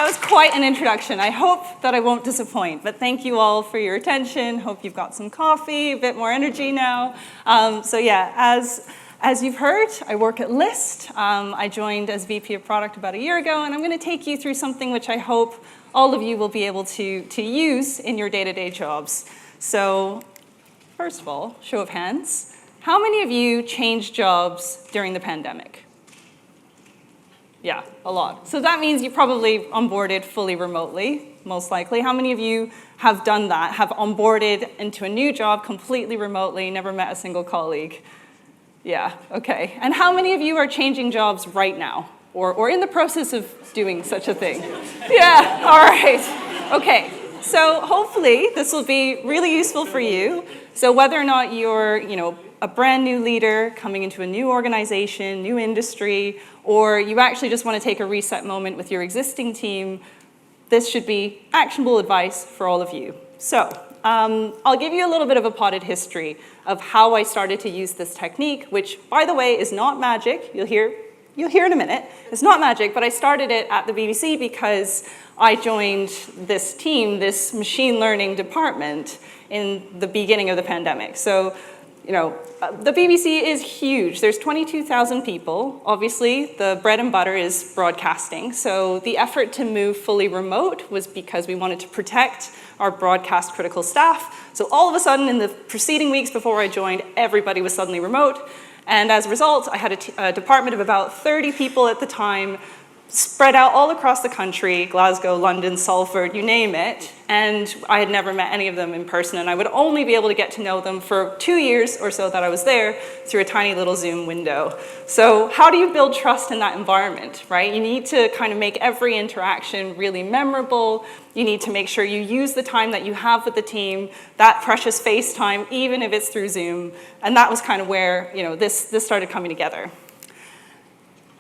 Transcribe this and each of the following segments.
was quite an introduction. I hope that I won't disappoint, but thank you all for your attention. Hope you've got some coffee, a bit more energy now. So yeah, as you've heard, I work at List. I joined as VP of Product about a year ago, and I'm going to take you through something which I hope all of you will be able to use in your day-to-day jobs. So first of all, show of hands. How many of you changed jobs during the pandemic? Yeah, a lot. So that means you probably onboarded fully remotely, most likely. How many of you have done that, have onboarded into a new job completely remotely, never met a single colleague? Yeah, okay. And how many of you are changing jobs right now, or in the process of doing such a thing? Yeah, all right. Okay, so hopefully this will be really useful for you. So whether or not you're, a brand new leader coming into a new organization, new industry, or you actually just want to take a reset moment with your existing team, this should be actionable advice for all of you. So I'll give you a little bit of a potted history of how I started to use this technique, which, by the way, is not magic. You'll hear in a minute. It's not magic, but I started it at the BBC because I joined this team, this machine learning department, in the beginning of the pandemic. So, the BBC is huge. There's 22,000 people. Obviously, the bread and butter is broadcasting. So the effort to move fully remote was because we wanted to protect our broadcast critical staff. So all of a sudden, in the preceding weeks before I joined, everybody was suddenly remote. And as a result, I had a department of about 30 people at the time, spread out all across the country, Glasgow, London, Salford, you name it, and I had never met any of them in person, and I would only be able to get to know them for 2 years or so that I was there through a tiny little Zoom window. So how do you build trust in that environment, right? You need to kind of make every interaction really memorable. You need to make sure you use the time that you have with the team, that precious face time, even if it's through Zoom, and that was kind of where this started coming together.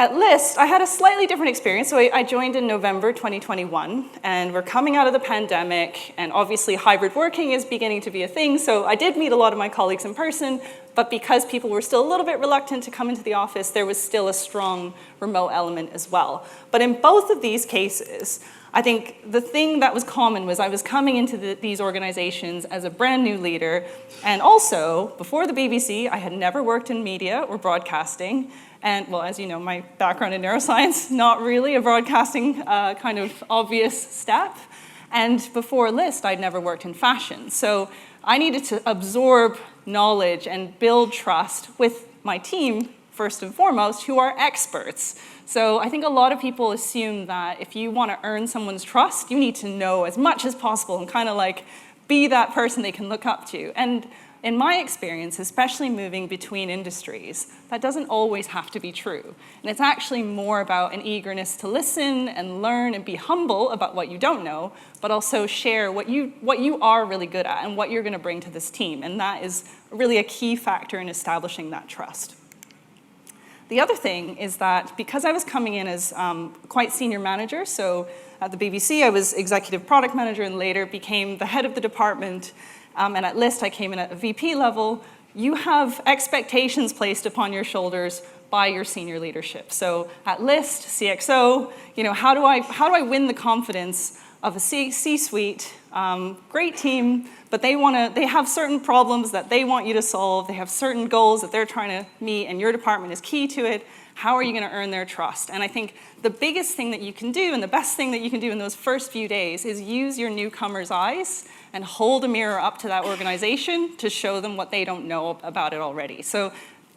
At List, I had a slightly different experience. So I joined in November 2021, and we're coming out of the pandemic, and obviously hybrid working is beginning to be a thing. So I did meet a lot of my colleagues in person, but because people were still a little bit reluctant to come into the office, there was still a strong remote element as well. But in both of these cases, I think the thing that was common was I was coming into these organizations as a brand new leader, and also, before the BBC, I had never worked in media or broadcasting. And, well, as you know, my background in neuroscience, not really a broadcasting kind of obvious step. And before List, I'd never worked in fashion. So I needed to absorb knowledge and build trust with my team, first and foremost, who are experts. So I think a lot of people assume that if you want to earn someone's trust, you need to know as much as possible and kind of like be that person they can look up to. And in my experience, especially moving between industries, that doesn't always have to be true. And it's actually more about an eagerness to listen and learn and be humble about what you don't know, but also share what you are really good at and what you're going to bring to this team. And that is really a key factor in establishing that trust. The other thing is that because I was coming in as quite senior manager, so at the BBC I was executive product manager and later became the head of the department, and at List I came in at a VP level, you have expectations placed upon your shoulders by your senior leadership. So at List, CXO, how do I win the confidence of a C-suite, great team, but they have certain problems that they want you to solve, they have certain goals that they're trying to meet, and your department is key to it. How are you going to earn their trust? And I think the biggest thing that you can do, and the best thing that you can do in those first few days, is use your newcomer's eyes and hold a mirror up to that organization to show them what they don't know about it already. So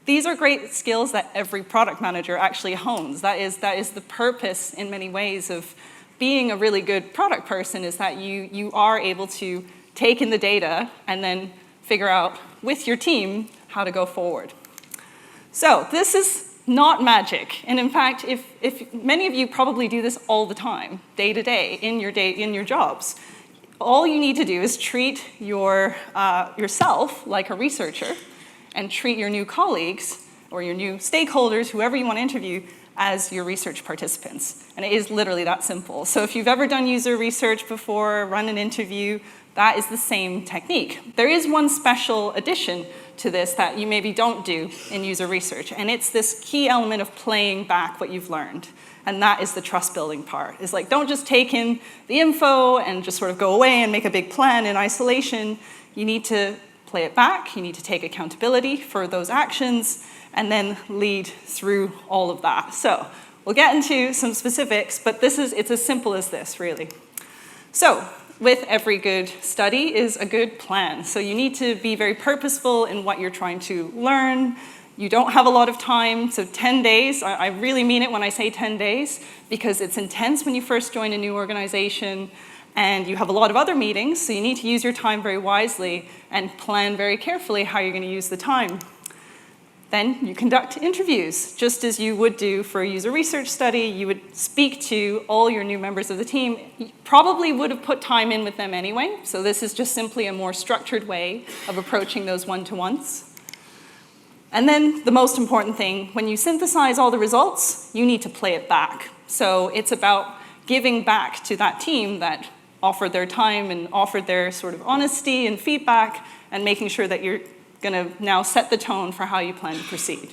these are great skills that every product manager actually hones. That is the purpose in many ways of being a really good product person, is that you are able to take in the data and then figure out with your team how to go forward. So this is not magic. And in fact, if many of you probably do this all the time, day to day, in your jobs, all you need to do is treat yourself like a researcher and treat your new colleagues or your new stakeholders, whoever you want to interview, as your research participants. And it is literally that simple. So if you've ever done user research before, run an interview, That is the same technique. There is one special addition to this that you maybe don't do in user research, and it's this key element of playing back what you've learned. And that is the trust building part. It's like, don't just take in the info and just sort of go away and make a big plan in isolation. You need to play it back. You need to take accountability for those actions and then lead through all of that. So we'll get into some specifics, but it's as simple as this, really. So with every good study is a good plan. So you need to be very purposeful in what you're trying to learn. You don't have a lot of time, so 10 days, I really mean it when I say 10 days, because it's intense when you first join a new organization, and you have a lot of other meetings, so you need to use your time very wisely and plan very carefully how you're going to use the time. Then you conduct interviews, just as you would do for a user research study. You would speak to all your new members of the team. You probably would have put time in with them anyway, so this is just simply a more structured way of approaching those one-to-ones. And then the most important thing, when you synthesize all the results, you need to play it back. So it's about giving back to that team that offered their time and offered their sort of honesty and feedback, and making sure that you're going to now set the tone for how you plan to proceed.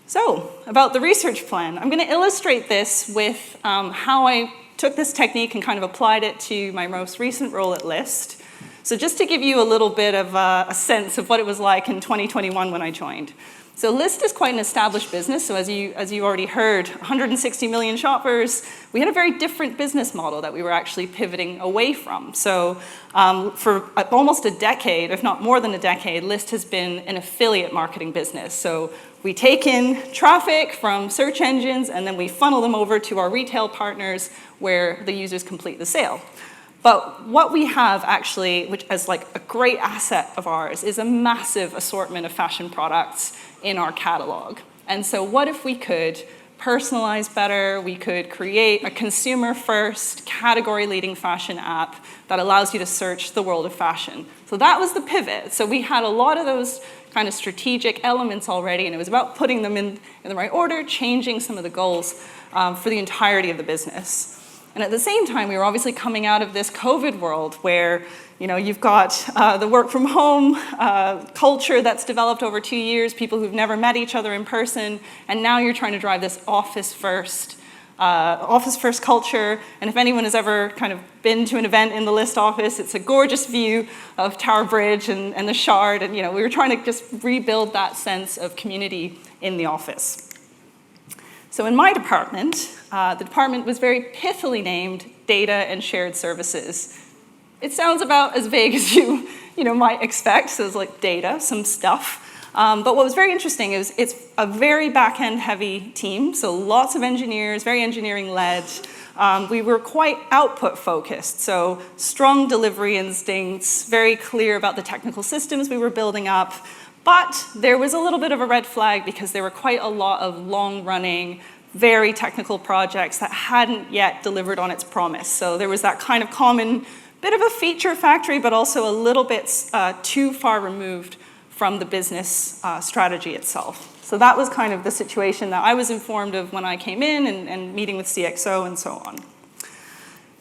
So about the research plan, I'm going to illustrate this with how I took this technique and kind of applied it to my most recent role at List. So just to give you a little bit of a sense of what it was like in 2021 when I joined. So List is quite an established business. So as you already heard, 160 million shoppers. We had a very different business model that we were actually pivoting away from. So for almost a decade, if not more than a decade, List has been an affiliate marketing business. So we take in traffic from search engines, and then we funnel them over to our retail partners where the users complete the sale. But what we have actually, which is like a great asset of ours, is a massive assortment of fashion products in our catalog. And so what if we could personalize better? We could create a consumer-first, category-leading fashion app that allows you to search the world of fashion. So that was the pivot. So we had a lot of those kind of strategic elements already, and it was about putting them in the right order, changing some of the goals for the entirety of the business. And at the same time, we were obviously coming out of this COVID world where, you've got the work from home culture that's developed over 2 years, people who've never met each other in person, and now you're trying to drive this office first culture. And if anyone has ever kind of been to an event in the List office, it's a gorgeous view of Tower Bridge and the Shard, and we were trying to just rebuild that sense of community in the office. So in my department, the department was very pithily named Data and Shared Services. It sounds about as vague as you might expect, so it's like data, some stuff. But what was very interesting is it's a very back-end heavy team, so lots of engineers, very engineering-led. We were quite output-focused, so strong delivery instincts, very clear about the technical systems we were building up. But there was a little bit of a red flag because there were quite a lot of long-running, very technical projects that hadn't yet delivered on its promise. So there was that kind of common bit of a feature factory, but also a little bit too far removed from the business strategy itself. So that was kind of the situation that I was informed of when I came in and meeting with CXO and so on.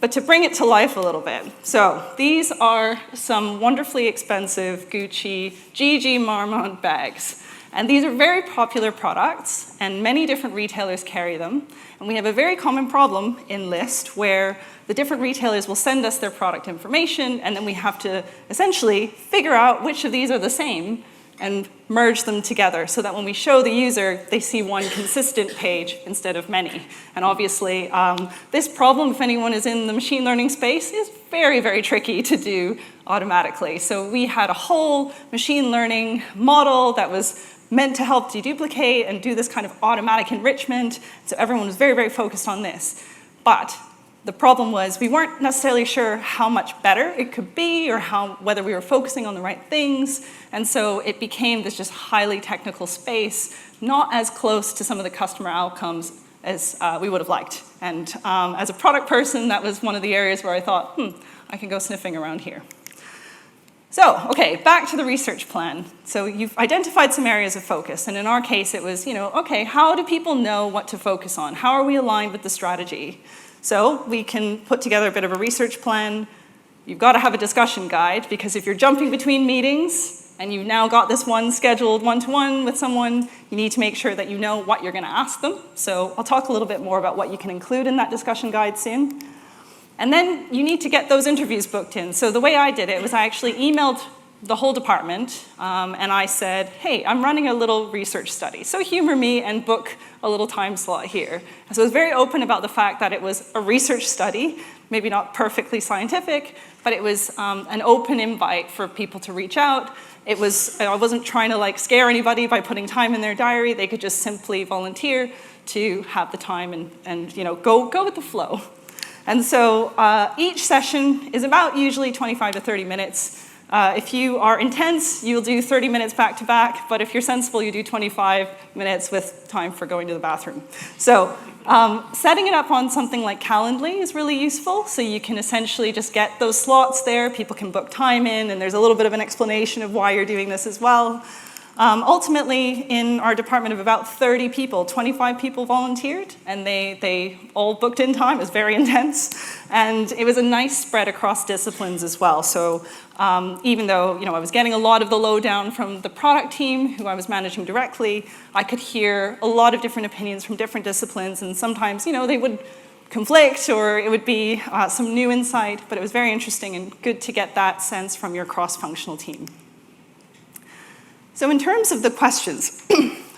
But to bring it to life a little bit, so these are some wonderfully expensive Gucci GG Marmont bags. And these are very popular products, and many different retailers carry them. And we have a very common problem in List where the different retailers will send us their product information, and then we have to essentially figure out which of these are the same and merge them together so that when we show the user, they see one consistent page instead of many. And obviously, this problem, if anyone is in the machine learning space, is very, very tricky to do automatically. So we had a whole machine learning model that was meant to help deduplicate and do this kind of automatic enrichment. So everyone was very, very focused on this. But the problem was we weren't necessarily sure how much better it could be or whether we were focusing on the right things. And so it became this just highly technical space, not as close to some of the customer outcomes as we would have liked. And as a product person, that was one of the areas where I thought, I can go sniffing around here. So, okay, back to the research plan. So you've identified some areas of focus, and in our case it was, okay, how do people know what to focus on? How are we aligned with the strategy? So we can put together a bit of a research plan. you've got to have a discussion guide, because if you're jumping between meetings and you've now got this one scheduled one-to-one with someone, you need to make sure that you know what you're going to ask them. So I'll talk a little bit more about what you can include in that discussion guide soon. And then you need to get those interviews booked in. So the way I did it was I actually emailed the whole department, and I said, hey, I'm running a little research study, so humor me and book a little time slot here. So I was very open about the fact that it was a research study, maybe not perfectly scientific, but it was an open invite for people to reach out. I wasn't trying to scare anybody by putting time in their diary. They could just simply volunteer to have the time and go with the flow. And so each session is about usually 25 to 30 minutes. If you are intense, you'll do 30 minutes back to back, but if you're sensible, you do 25 minutes with time for going to the bathroom. So setting it up on something like Calendly is really useful, so you can essentially just get those slots there, people can book time in, and there's a little bit of an explanation of why you're doing this as well. Ultimately, in our department of about 30 people, 25 people volunteered, and they all booked in time. It was very intense, and it was a nice spread across disciplines as well. So even though I was getting a lot of the lowdown from the product team, who I was managing directly, I could hear a lot of different opinions from different disciplines, and sometimes they would conflict, or it would be some new insight, but it was very interesting and good to get that sense from your cross-functional team. So in terms of the questions,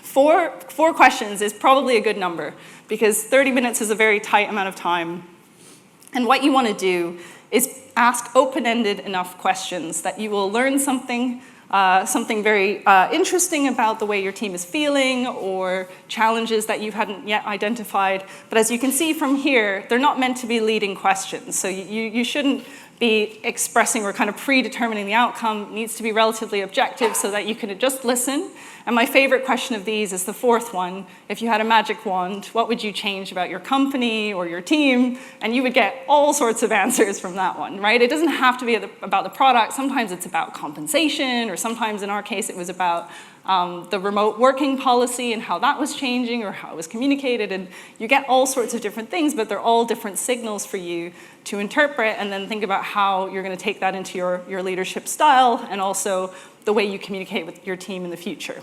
four questions is probably a good number, because 30 minutes is a very tight amount of time. And what you want to do is ask open-ended enough questions that you will learn something very interesting about the way your team is feeling, or challenges that you hadn't yet identified. But as you can see from here, they're not meant to be leading questions. So you shouldn't be expressing or kind of predetermining the outcome. It needs to be relatively objective so that you can just listen. And my favorite question of these is the fourth one. If you had a magic wand, what would you change about your company or your team? And you would get all sorts of answers from that one, right? It doesn't have to be about the product. Sometimes it's about compensation, or sometimes in our case it was about the remote working policy and how that was changing, or how it was communicated. And you get all sorts of different things, but they're all different signals for you to interpret, and then think about how you're going to take that into your leadership style, and also the way you communicate with your team in the future.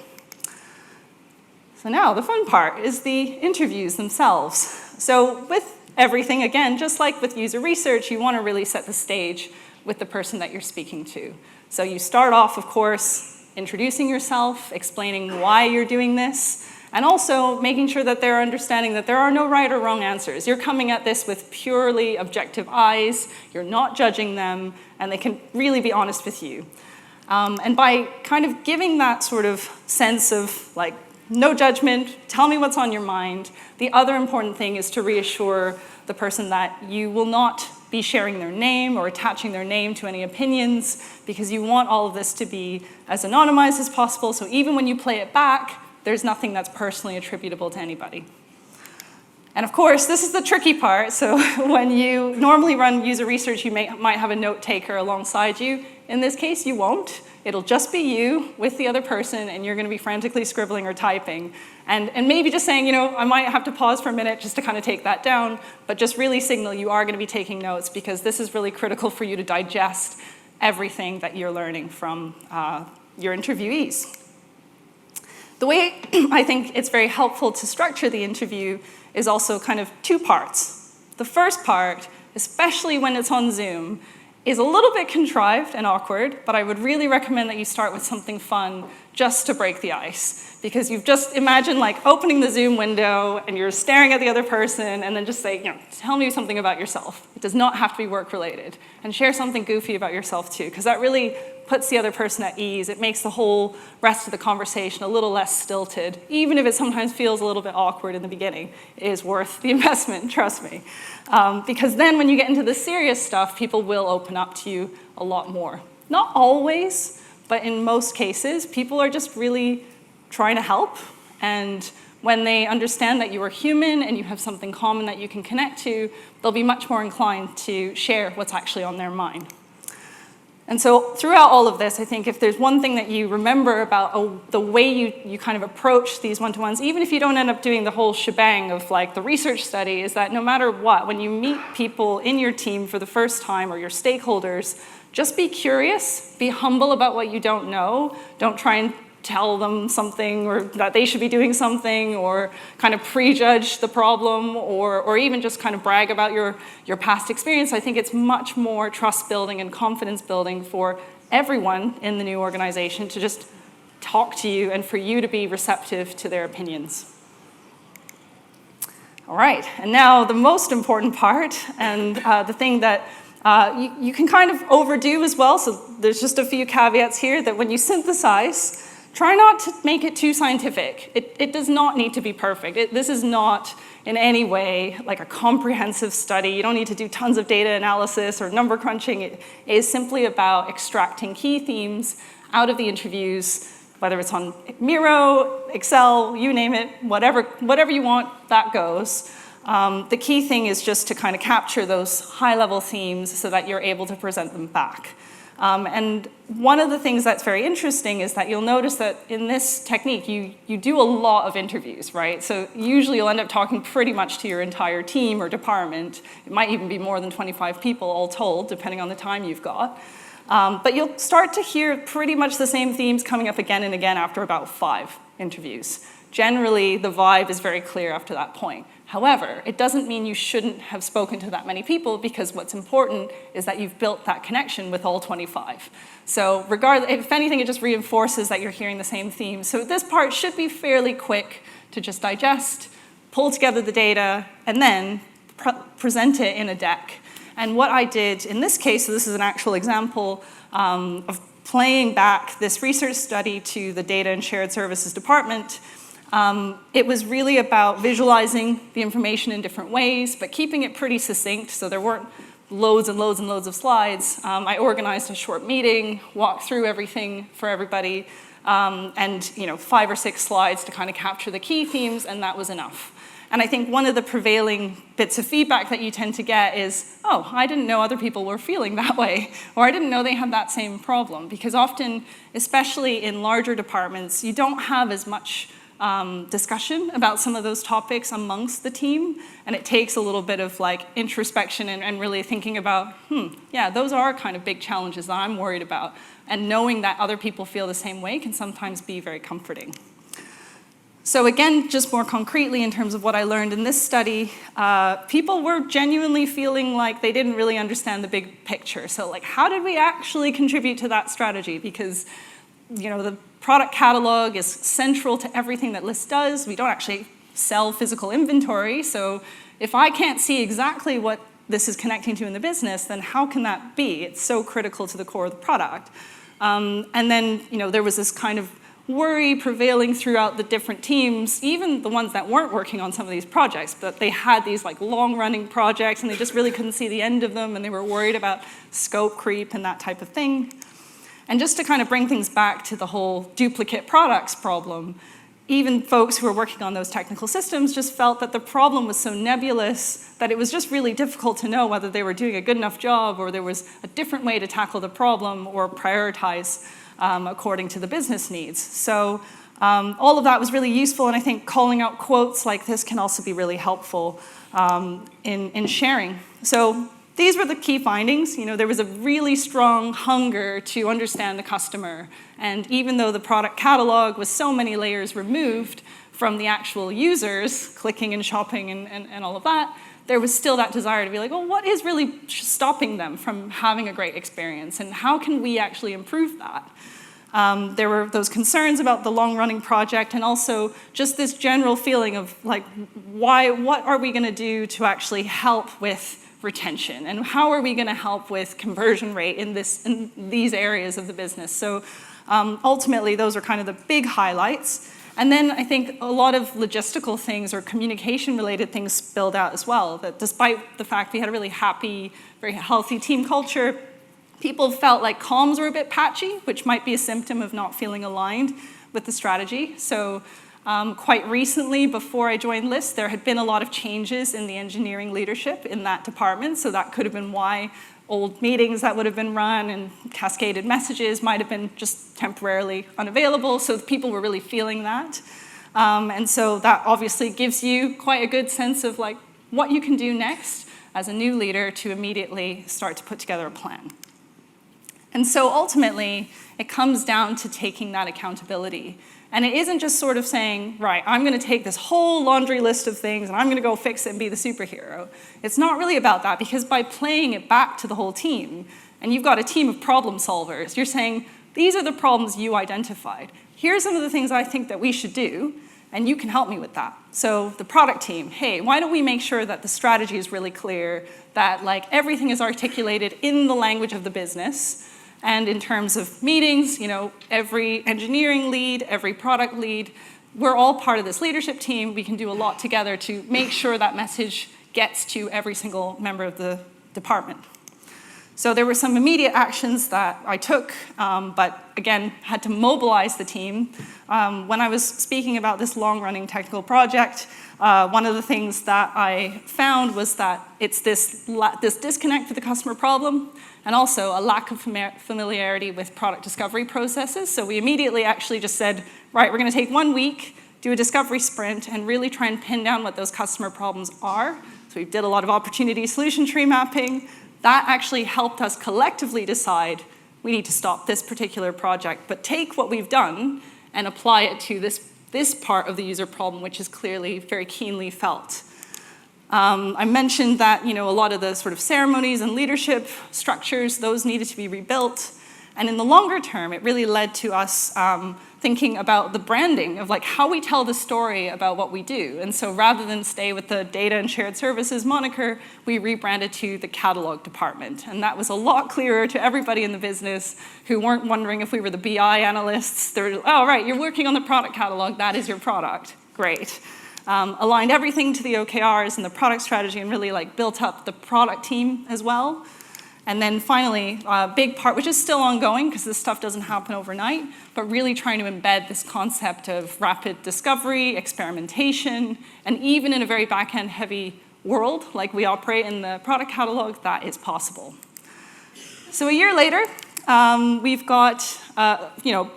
So now the fun part is the interviews themselves. So with everything, again, just like with user research, you want to really set the stage with the person that you're speaking to. So you start off, of course, introducing yourself, explaining why you're doing this, and also making sure that they're understanding that there are no right or wrong answers. You're coming at this with purely objective eyes, you're not judging them, and they can really be honest with you. And by kind of giving that sort of sense of no judgment, tell me what's on your mind, the other important thing is to reassure the person that you will not be sharing their name or attaching their name to any opinions, because you want all of this to be as anonymized as possible, so even when you play it back, there's nothing that's personally attributable to anybody. And of course, this is the tricky part. So when you normally run user research, you might have a note taker alongside you. In this case, you won't. It'll just be you with the other person, and you're going to be frantically scribbling or typing. And maybe just saying, I might have to pause for a minute just to kind of take that down, but just really signal you are going to be taking notes, because this is really critical for you to digest everything that you're learning from your interviewees. The way I think it's very helpful to structure the interview is also kind of two parts. The first part, especially when it's on Zoom, is a little bit contrived and awkward, but I would really recommend that you start with something fun just to break the ice. Because you've just imagined opening the Zoom window and you're staring at the other person, and then just say, tell me something about yourself. It does not have to be work related. And share something goofy about yourself too, because that really puts the other person at ease. It makes the whole rest of the conversation a little less stilted. Even if it sometimes feels a little bit awkward in the beginning, it is worth the investment, trust me. Because then when you get into the serious stuff, people will open up to you a lot more. Not always, but in most cases, people are just really trying to help. And when they understand that you are human and you have something common that you can connect to, they'll be much more inclined to share what's actually on their mind. And so throughout all of this, I think if there's one thing that you remember about the way you kind of approach these one-to-ones, even if you don't end up doing the whole shebang of like the research study, is that no matter what, when you meet people in your team for the first time or your stakeholders, just be curious, be humble about what you don't know. Don't try and tell them something or that they should be doing something or kind of prejudge the problem or even just kind of brag about your past experience. I think it's much more trust building and confidence building for everyone in the new organization to just talk to you and for you to be receptive to their opinions. All right, and now the most important part and the thing that you can kind of overdo as well. So there's just a few caveats here that when you synthesize, try not to make it too scientific. It does not need to be perfect. This is not in any way like a comprehensive study. You don't need to do tons of data analysis or number crunching. It is simply about extracting key themes out of the interviews, whether it's on Miro, Excel, you name it, whatever you want, that goes. The key thing is just to kind of capture those high-level themes so that you're able to present them back. And one of the things that's very interesting is that you'll notice that in this technique, you do a lot of interviews, right? So usually you'll end up talking pretty much to your entire team or department. It might even be more than 25 people all told, depending on the time you've got. But you'll start to hear pretty much the same themes coming up again and again after about 5 interviews. Generally, the vibe is very clear after that point. However, it doesn't mean you shouldn't have spoken to that many people because what's important is that you've built that connection with all 25. So regardless, if anything, it just reinforces that you're hearing the same themes. So this part should be fairly quick to just digest, pull together the data, and then present it in a deck. And what I did in this case, so this is an actual example of playing back this research study to the Data and Shared Services Department. It was really about visualizing the information in different ways, but keeping it pretty succinct, so there weren't loads and loads and loads of slides. I organized a short meeting, walked through everything for everybody, and 5 or 6 slides to kind of capture the key themes, and that was enough. And I think one of the prevailing bits of feedback that you tend to get is, oh, I didn't know other people were feeling that way, or I didn't know they had that same problem, because often, especially in larger departments, you don't have as much discussion about some of those topics amongst the team, and it takes a little bit of like introspection and really thinking about, yeah, those are kind of big challenges that I'm worried about, and knowing that other people feel the same way can sometimes be very comforting. So again, just more concretely in terms of what I learned in this study, people were genuinely feeling like they didn't really understand the big picture. So like, how did we actually contribute to that strategy? Because the product catalog is central to everything that List does. We don't actually sell physical inventory, so if I can't see exactly what this is connecting to in the business, then how can that be? It's so critical to the core of the product. And then, there was this kind of worry prevailing throughout the different teams, even the ones that weren't working on some of these projects, but they had these like long-running projects and they just really couldn't see the end of them, and they were worried about scope creep and that type of thing. And just to kind of bring things back to the whole duplicate products problem, even folks who were working on those technical systems just felt that the problem was so nebulous that it was just really difficult to know whether they were doing a good enough job or there was a different way to tackle the problem or prioritize according to the business needs. So all of that was really useful, and I think calling out quotes like this can also be really helpful in sharing. So these were the key findings. There was a really strong hunger to understand the customer. And even though the product catalog was so many layers removed from the actual users, clicking and shopping and all of that, there was still that desire to be like, well, what is really stopping them from having a great experience? And how can we actually improve that? There were those concerns about the long-running project, and also just this general feeling of like, what are we going to do to actually help with retention, and how are we going to help with conversion rate in these areas of the business? So ultimately, those are kind of the big highlights. And then I think a lot of logistical things or communication-related things spilled out as well, that despite the fact we had a really happy, very healthy team culture, people felt like comms were a bit patchy, which might be a symptom of not feeling aligned with the strategy. So quite recently, before I joined List, there had been a lot of changes in the engineering leadership in that department, so that could have been why old meetings that would have been run and cascaded messages might have been just temporarily unavailable, so people were really feeling that. And so that obviously gives you quite a good sense of like what you can do next as a new leader to immediately start to put together a plan. And so ultimately, it comes down to taking that accountability. And it isn't just sort of saying, right, I'm going to take this whole laundry list of things and I'm going to go fix it and be the superhero. It's not really about that, because by playing it back to the whole team, and you've got a team of problem solvers, you're saying, these are the problems you identified. Here's some of the things I think that we should do, and you can help me with that. So the product team, hey, why don't we make sure that the strategy is really clear, that like everything is articulated in the language of the business. And in terms of meetings, every engineering lead, every product lead, we're all part of this leadership team. We can do a lot together to make sure that message gets to every single member of the department. So there were some immediate actions that I took, but again, had to mobilize the team. When I was speaking about this long-running technical project, one of the things that I found was that it's this disconnect with the customer problem, and also a lack of familiarity with product discovery processes. So we immediately actually just said, right, we're going to take 1 week, do a discovery sprint, and really try and pin down what those customer problems are. So we did a lot of opportunity solution tree mapping. That actually helped us collectively decide we need to stop this particular project, but take what we've done and apply it to this part of the user problem, which is clearly very keenly felt. I mentioned that a lot of the sort of ceremonies and leadership structures, those needed to be rebuilt. And in the longer term, it really led to us thinking about the branding of like how we tell the story about what we do. And so rather than stay with the data and shared services moniker, we rebranded to the catalog department. And that was a lot clearer to everybody in the business who weren't wondering if we were the BI analysts. They were, oh, right, you're working on the product catalog, that is your product. Great. Aligned everything to the OKRs and the product strategy, and really like built up the product team as well. And then finally, a big part, which is still ongoing because this stuff doesn't happen overnight, but really trying to embed this concept of rapid discovery, experimentation, and even in a very back-end heavy world like we operate in the product catalog, that is possible. So a year later, we've got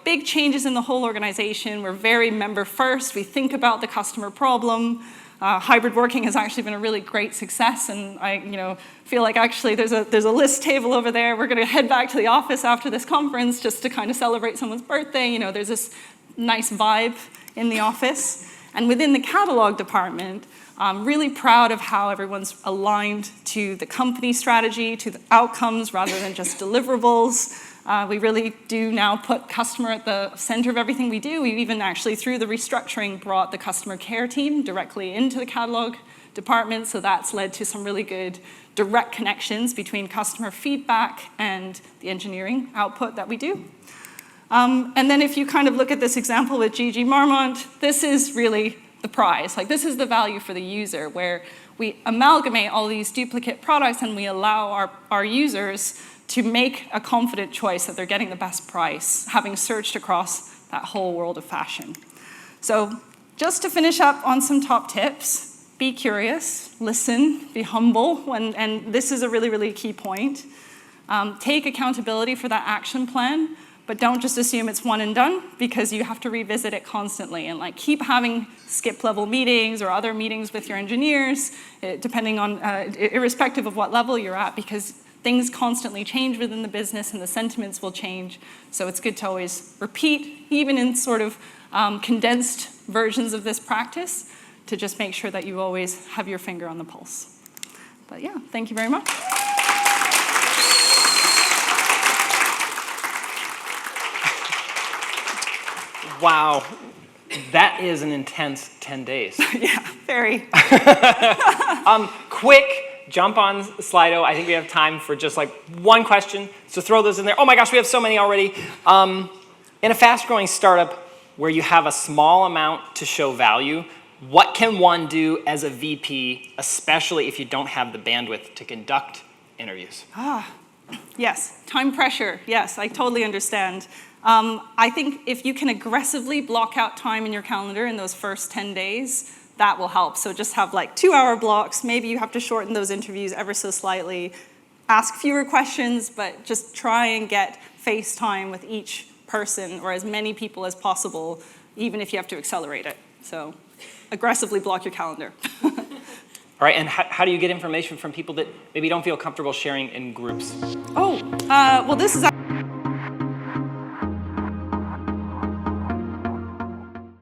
big changes in the whole organization. We're very member first. We think about the customer problem. Hybrid working has actually been a really great success, and I feel like actually there's a list table over there. We're going to head back to the office after this conference just to kind of celebrate someone's birthday. There's this nice vibe in the office. And within the catalog department, I'm really proud of how everyone's aligned to the company strategy, to the outcomes rather than just deliverables. We really do now put customer at the center of everything we do. We've even actually, through the restructuring, brought the customer care team directly into the catalog department, so that's led to some really good direct connections between customer feedback and the engineering output that we do. And then if you kind of look at this example with GG Marmont, this is really the prize. Like, this is the value for the user, where we amalgamate all these duplicate products and we allow our users to make a confident choice that they're getting the best price, having searched across that whole world of fashion. So just to finish up on some top tips, be curious, listen, be humble, and this is a really, really key point. Take accountability for that action plan, but don't just assume it's one and done, because you have to revisit it constantly and like keep having skip level meetings or other meetings with your engineers, depending on, irrespective of what level you're at, because things constantly change within the business and the sentiments will change. So it's good to always repeat, even in sort of condensed versions of this practice, to just make sure that you always have your finger on the pulse. But yeah, thank you very much. Wow, that is an intense 10 days. Yeah, very. Quick jump on Slido. I think we have time for just like one question. So throw those in there. Oh my gosh, we have so many already. In a fast-growing startup where you have a small amount to show value, what can one do as a VP, especially if you don't have the bandwidth to conduct interviews? Yes, time pressure. Yes, I totally understand. I think if you can aggressively block out time in your calendar in those first 10 days, that will help. So just have like 2-hour blocks. Maybe you have to shorten those interviews ever so slightly. ask fewer questions, but just try and get FaceTime with each person or as many people as possible, even if you have to accelerate it. So aggressively block your calendar. All right, and how do you get information from people that maybe don't feel comfortable sharing in groups? Well, this is